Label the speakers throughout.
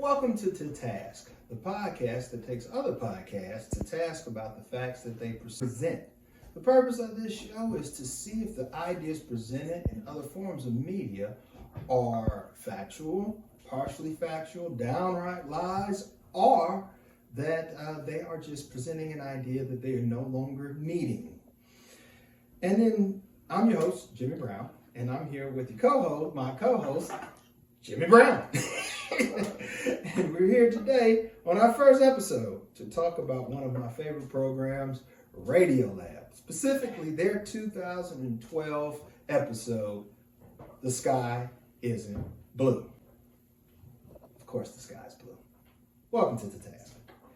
Speaker 1: Welcome to Task, the podcast that takes other podcasts to task about the facts that they present. The purpose of this show is to see if the ideas presented in other forms of media are factual, partially factual, downright lies, or that they are just presenting an idea that they are no longer needing. And then I'm your host, Jimmie Brown, and I'm here with my co-host, Jimmie Brown. And we're here today on our first episode to talk about one of my favorite programs, Radiolab. Specifically, their 2012 episode, The Sky Isn't Blue. Of course, the sky's blue. Welcome to the task.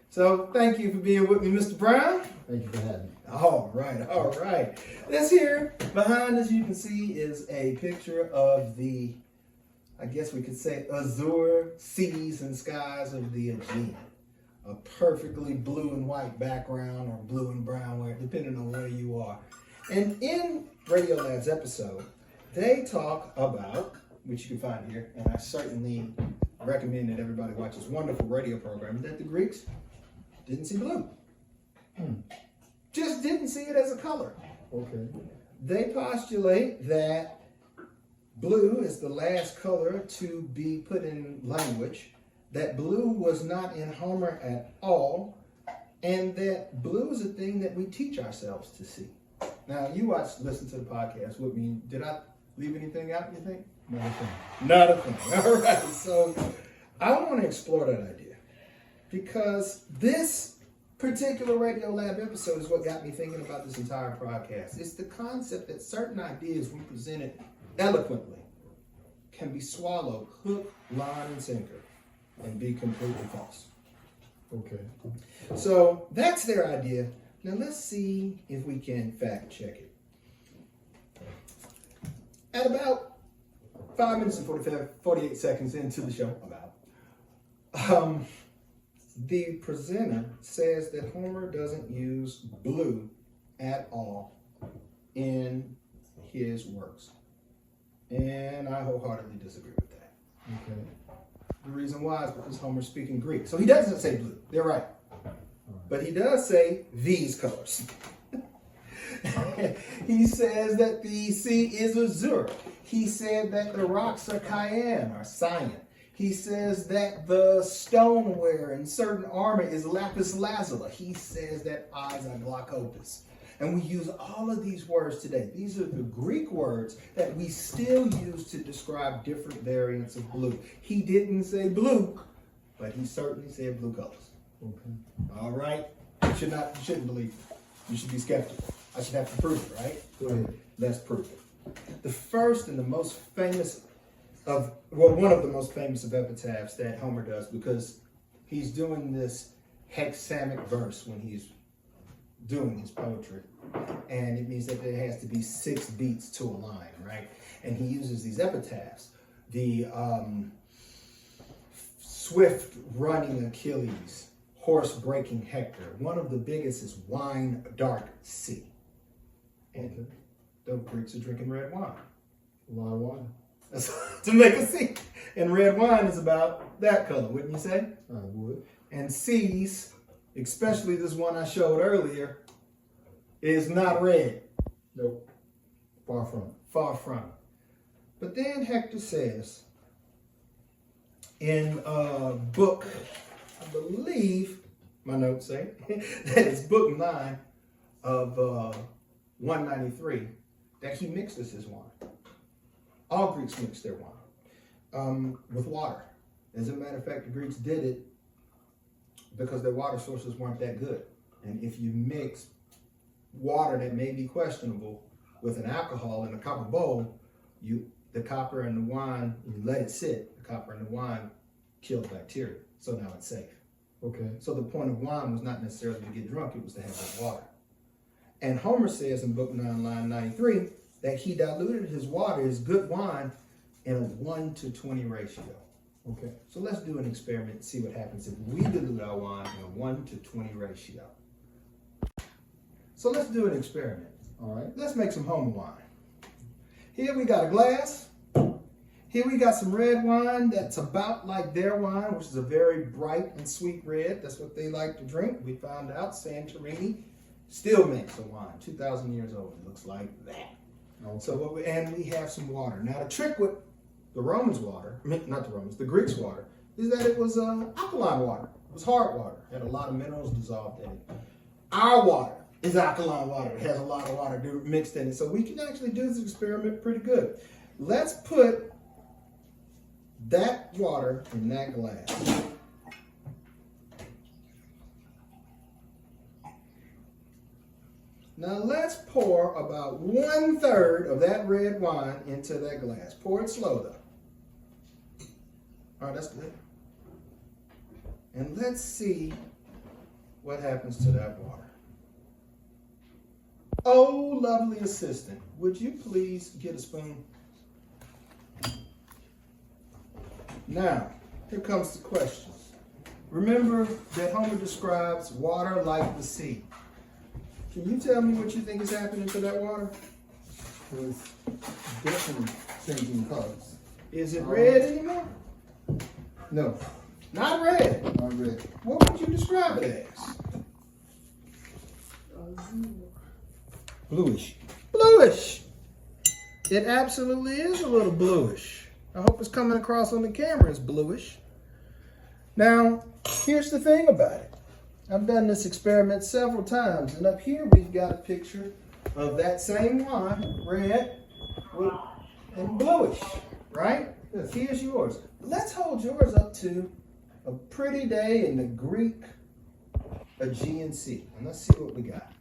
Speaker 1: So, thank you for being with me, Mr. Brown.
Speaker 2: Thank you for having me.
Speaker 1: All right. This here, behind as you can see, is a picture of the, I guess we could say, azure seas and skies of the Aegean. A perfectly blue and white background, or blue and brown, depending on where you are. And in Radiolab's episode, they talk about, which you can find here, and I certainly recommend that everybody watch this wonderful radio program, that the Greeks didn't see blue. Just didn't see it as a color.
Speaker 2: Okay.
Speaker 1: They postulate that blue is the last color to be put in language, that blue was not in Homer at all, and that blue is a thing that we teach ourselves to see. Now, you listen to the podcast with me. Did I leave anything out, you think?
Speaker 2: Not a thing.
Speaker 1: Not a thing. All right. So I want to explore that idea because this particular Radiolab episode is what got me thinking about this entire podcast. It's the concept that certain ideas, when presented eloquently, can be swallowed hook, line, and sinker and be completely false.
Speaker 2: Okay.
Speaker 1: So that's their idea. Now let's see if we can fact check it. At about 5 minutes and 48 seconds into the show, the presenter says that Homer doesn't use blue at all in his works. And I wholeheartedly disagree with that.
Speaker 2: Okay.
Speaker 1: The reason why is because Homer's speaking Greek. So he doesn't say blue. They're right. But he does say these colors. He says that the sea is azure. He said that the rocks are cyan or cyan. He says that the stoneware in certain armor is lapis lazuli. He says that eyes are glaucopus. And we use all of these words today. These are the Greek words that we still use to describe different variants of blue. He didn't say blue, but he certainly said blue colors.
Speaker 2: Okay.
Speaker 1: All right? You shouldn't believe it. You should be skeptical. I should have to prove it, right?
Speaker 2: Go ahead.
Speaker 1: Let's prove it. The first and the most famous one of the most famous of epitaphs that Homer does, because he's doing this hexamic verse when he's doing his poetry. And it means that there has to be 6 beats to a line, right? And he uses these epitaphs. The swift running Achilles, horse breaking Hector. One of the biggest is wine dark sea. And the Greeks are drinking red wine.
Speaker 2: A lot of wine.
Speaker 1: To make a sea. And red wine is about that color, wouldn't you say?
Speaker 2: I would.
Speaker 1: And seas, especially this one I showed earlier, is not red.
Speaker 2: Nope. Far from.
Speaker 1: Far from. But then Hector says in book, I believe, my notes say, that it's book 9 of 193, that he mixes his wine. All Greeks mix their wine with water. As a matter of fact, the Greeks did it because their water sources weren't that good. And if you mix water that may be questionable with an alcohol in a copper bowl, the copper and the wine, you let it sit, the copper and the wine kills bacteria. So now it's safe.
Speaker 2: Okay.
Speaker 1: So the point of wine was not necessarily to get drunk, it was to have that water. And Homer says in book 9, line 93, that he diluted his water, his good wine, in a 1-to-20 ratio.
Speaker 2: Okay.
Speaker 1: So let's do an experiment and see what happens if we dilute our wine in a 1-to-20 ratio. So let's do an experiment.
Speaker 2: All right.
Speaker 1: Let's make some Homer wine. Here we got a glass, Here we got some red wine that's about like their wine, which is a very bright and sweet red. That's what they like to drink. We found out Santorini still makes a wine, 2,000 years old. It looks like that.
Speaker 2: Okay.
Speaker 1: So and we have some water. Now the trick with the Romans' water, not the Romans, the Greeks' water, is that it was alkaline water. It was hard water. It had a lot of minerals dissolved in it. Our water is alkaline water. It has a lot of water mixed in it. So we can actually do this experiment pretty good. Let's put that water in that glass. Now let's pour about 1/3 of that red wine into that glass. Pour it slow though. All right, that's good. And let's see what happens to that water. Oh, lovely assistant, would you please get a spoon? Now, here comes the questions. Remember that Homer describes water like the sea. Can you tell me what you think is happening to that water?
Speaker 2: It's definitely changing colors.
Speaker 1: Is it red anymore?
Speaker 2: No,
Speaker 1: Not red.
Speaker 2: not red.
Speaker 1: What would you describe it as?
Speaker 2: Bluish.
Speaker 1: Bluish. It absolutely is a little bluish. I hope it's coming across on the camera as bluish. Now, here's the thing about it. I've done this experiment several times, and up here we've got a picture of that same wine, red and bluish, right?
Speaker 2: Yes.
Speaker 1: Here's yours. Let's hold yours up to a pretty day in the Greek Aegean Sea, and let's see what we got.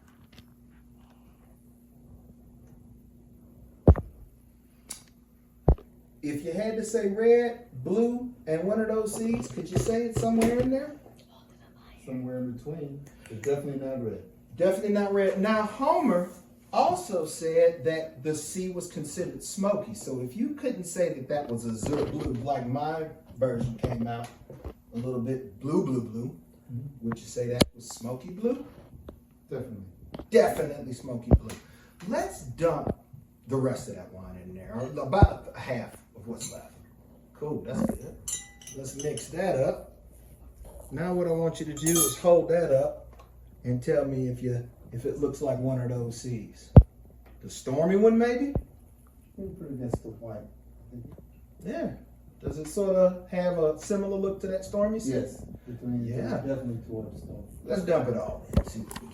Speaker 1: If you had to say red, blue, and one of those seeds, could you say it somewhere in there?
Speaker 2: Somewhere in between. It's definitely not red.
Speaker 1: Definitely not red. Now, Homer also said that the sea was considered smoky. So if you couldn't say that that was azure blue, like my version came out a little bit blue, would you say that was smoky blue?
Speaker 2: Definitely.
Speaker 1: Definitely smoky blue. Let's dump the rest of that wine in there, or about half of what's left. Cool, that's good. Let's mix that up. Now what I want you to do is hold that up and tell me if it looks like one of those seas. The stormy one, maybe?
Speaker 2: Pretty against the white.
Speaker 1: Yeah. Does it sort of have a similar look to that stormy sea?
Speaker 2: Yes. Between,
Speaker 1: Yeah.
Speaker 2: Definitely towards the stone.
Speaker 1: Let's dump it all in and see what we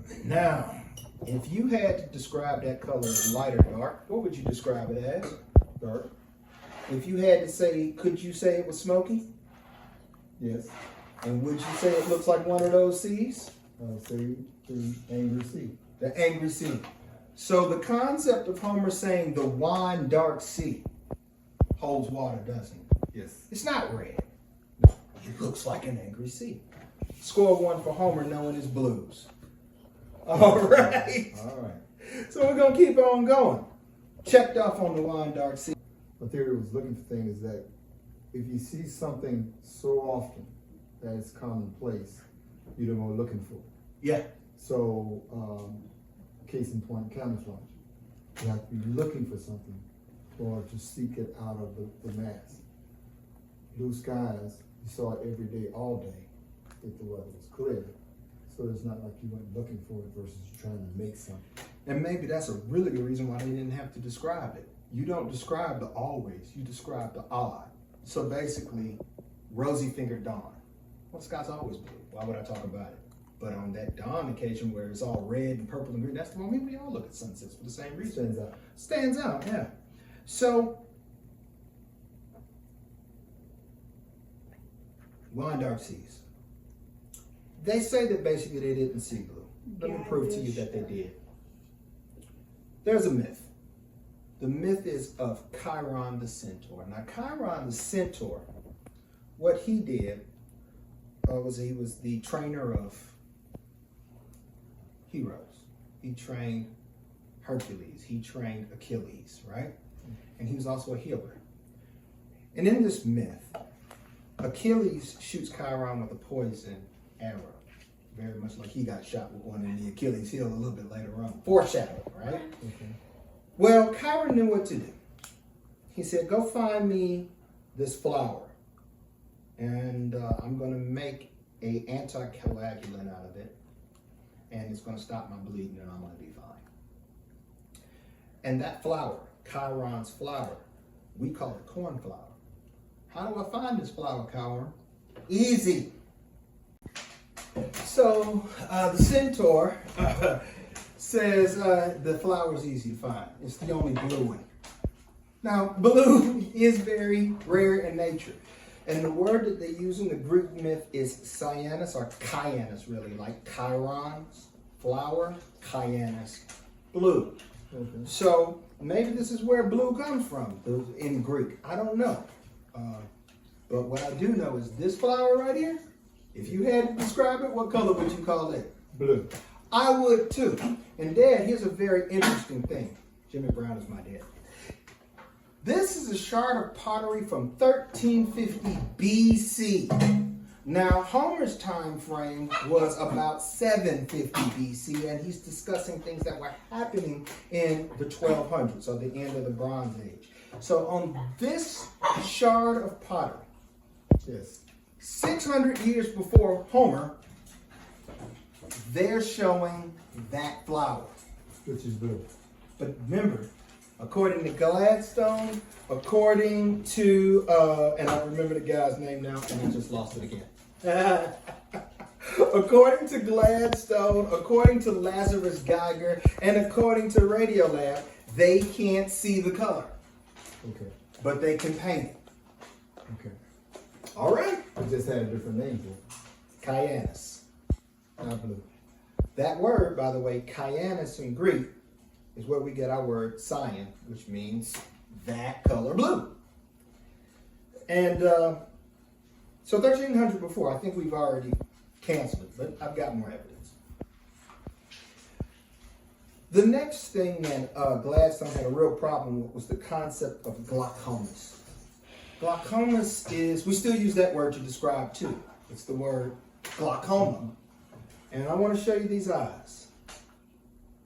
Speaker 1: get. Now, if you had to describe that color as light or dark, what would you describe it as?
Speaker 2: Dark.
Speaker 1: If you had to say, could you say it was smoky?
Speaker 2: Yes.
Speaker 1: And would you say it looks like one of those seas?
Speaker 2: Say the angry sea.
Speaker 1: The angry sea. So the concept of Homer saying the wine dark sea holds water, doesn't it?
Speaker 2: Yes.
Speaker 1: It's not red. It looks like an angry sea. Score 1 for Homer knowing his blues. All right.
Speaker 2: All right.
Speaker 1: So we're going to keep on going. Checked off on the wine dark sea.
Speaker 2: The theory was looking for things is that if you see something so often that it's commonplace, you don't go looking for it.
Speaker 1: Yeah.
Speaker 2: So, case in point, camouflage. You have to be looking for something or to seek it out of the mass. Blue skies, you saw it every day, all day, if the weather was clear. So it's not like you went looking for it versus trying to make something.
Speaker 1: And maybe that's a really good reason why they didn't have to describe it. You don't describe the always, you describe the odd. So basically, rosy fingered dawn. Well, the sky's always blue. Why would I talk about it? But on that dawn occasion where it's all red and purple and green, that's the moment we all look at sunsets for the same reason.
Speaker 2: Stands out.
Speaker 1: Stands out, yeah. So, wine dark seas. They say that basically they didn't see blue. Let me prove to you that they did. There's a myth. The myth is of Chiron the centaur. Now, Chiron the centaur, what he did was he was the trainer of heroes. He trained Hercules. He trained Achilles, right? And he was also a healer. And in this myth, Achilles shoots Chiron with a poison arrow. Very much like he got shot with one in the Achilles heel a little bit later on. Foreshadowing, right?
Speaker 2: Okay.
Speaker 1: Well, Chiron knew what to do. He said, go find me this flower, and I'm going to make an anticoagulant out of it, and it's going to stop my bleeding, and I'm going to be fine. And that flower, Chiron's flower, we call it cornflower. How do I find this flower, Chiron? Easy. So the centaur says the flower is easy to find. It's the only blue one. Now, blue is very rare in nature. And the word that they use in the Greek myth is cyanus, or kyanus, really, like Chiron's flower, kyanus, blue. Okay. So maybe this is where blue comes from in Greek. I don't know. But what I do know is this flower right here, if you had to describe it, what color would you call it?
Speaker 2: Blue.
Speaker 1: I would too. And Dad, here's a very interesting thing. Jimmie Brown is my dad. This is a shard of pottery from 1350 BC. Now, Homer's time frame was about 750 BC, and he's discussing things that were happening in the 1200s, or the end of the Bronze Age. So on this shard of pottery,
Speaker 2: yes,
Speaker 1: 600 years before Homer, they're showing that flower.
Speaker 2: which is blue.
Speaker 1: But remember, according to Gladstone, according to, and I remember the guy's name now, and I just lost it again. According to Gladstone, according to Lazarus Geiger, and according to Radiolab, they can't see the color.
Speaker 2: Okay.
Speaker 1: But they can paint it.
Speaker 2: Okay.
Speaker 1: All right.
Speaker 2: It just had a different name for it.
Speaker 1: Kyanus.
Speaker 2: Not blue.
Speaker 1: That word, by the way, kyanus in Greek, is where we get our word cyan, which means that color blue. And so 1300 before, I think we've already canceled it, but I've got more evidence. The next thing that Gladstone had a real problem with was the concept of glaucomas. Glaucomas is, we still use that word to describe too. It's the word glaucoma. And I want to show you these eyes.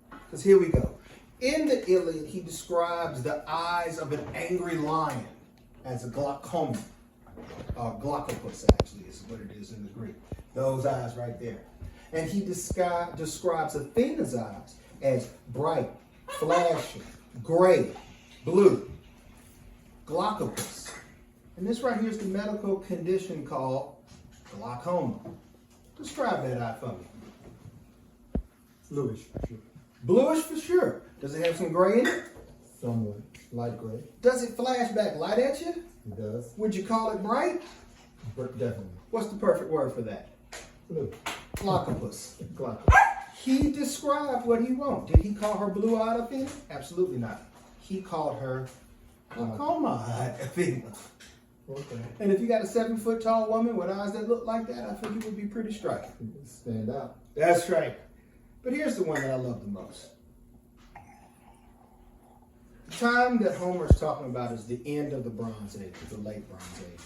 Speaker 1: Because here we go. In the Iliad, he describes the eyes of an angry lion as a glaucoma. Glaucopus, actually, is what it is in the Greek. Those eyes right there. And he describes Athena's eyes as bright, flashing, gray, blue. Glaucopus. And this right here is the medical condition called glaucoma. Describe that eye for me.
Speaker 2: Bluish, for sure.
Speaker 1: Bluish for sure. Does it have some gray in it?
Speaker 2: Somewhat light gray.
Speaker 1: Does it flash back light at you?
Speaker 2: It does.
Speaker 1: Would you call it bright?
Speaker 2: But definitely.
Speaker 1: What's the perfect word for that?
Speaker 2: Blue.
Speaker 1: Glaucopus.
Speaker 2: Glaucopus.
Speaker 1: He described what he wrote. Did he call her blue-eyed Athena? Absolutely not. He called her glaucoma-eyed Athena.
Speaker 2: Okay.
Speaker 1: And if you got a 7-foot tall woman with eyes that look like that, I think it would be pretty striking.
Speaker 2: Stand out.
Speaker 1: That's right. But here's the one that I love the most. The time that Homer's talking about is the end of the Bronze Age, the late Bronze Age.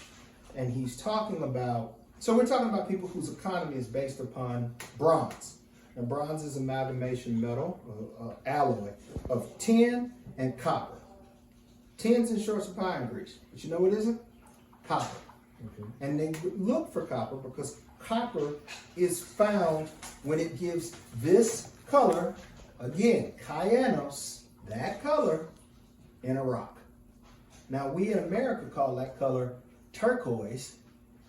Speaker 1: And he's talking about, so we're talking about people whose economy is based upon bronze. And bronze is amalgamation metal, alloy, of tin and copper. Tin's in short supply in Greece, but you know what isn't? Copper.
Speaker 2: Okay.
Speaker 1: And they look for copper because copper is found when it gives this color, again, kyanos, that color, in a rock. Now, we in America call that color turquoise,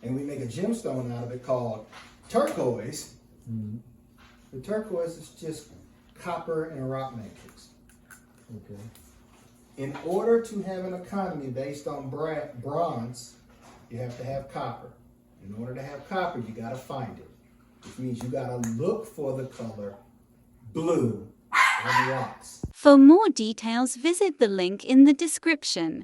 Speaker 1: and we make a gemstone out of it called turquoise.
Speaker 2: Mm-hmm.
Speaker 1: The turquoise is just copper in a rock matrix.
Speaker 2: Okay.
Speaker 1: In order to have an economy based on bronze, you have to have copper. In order to have copper, you got to find it, which means you got to look for the color blue on rocks.
Speaker 3: For more details, visit the link in the description.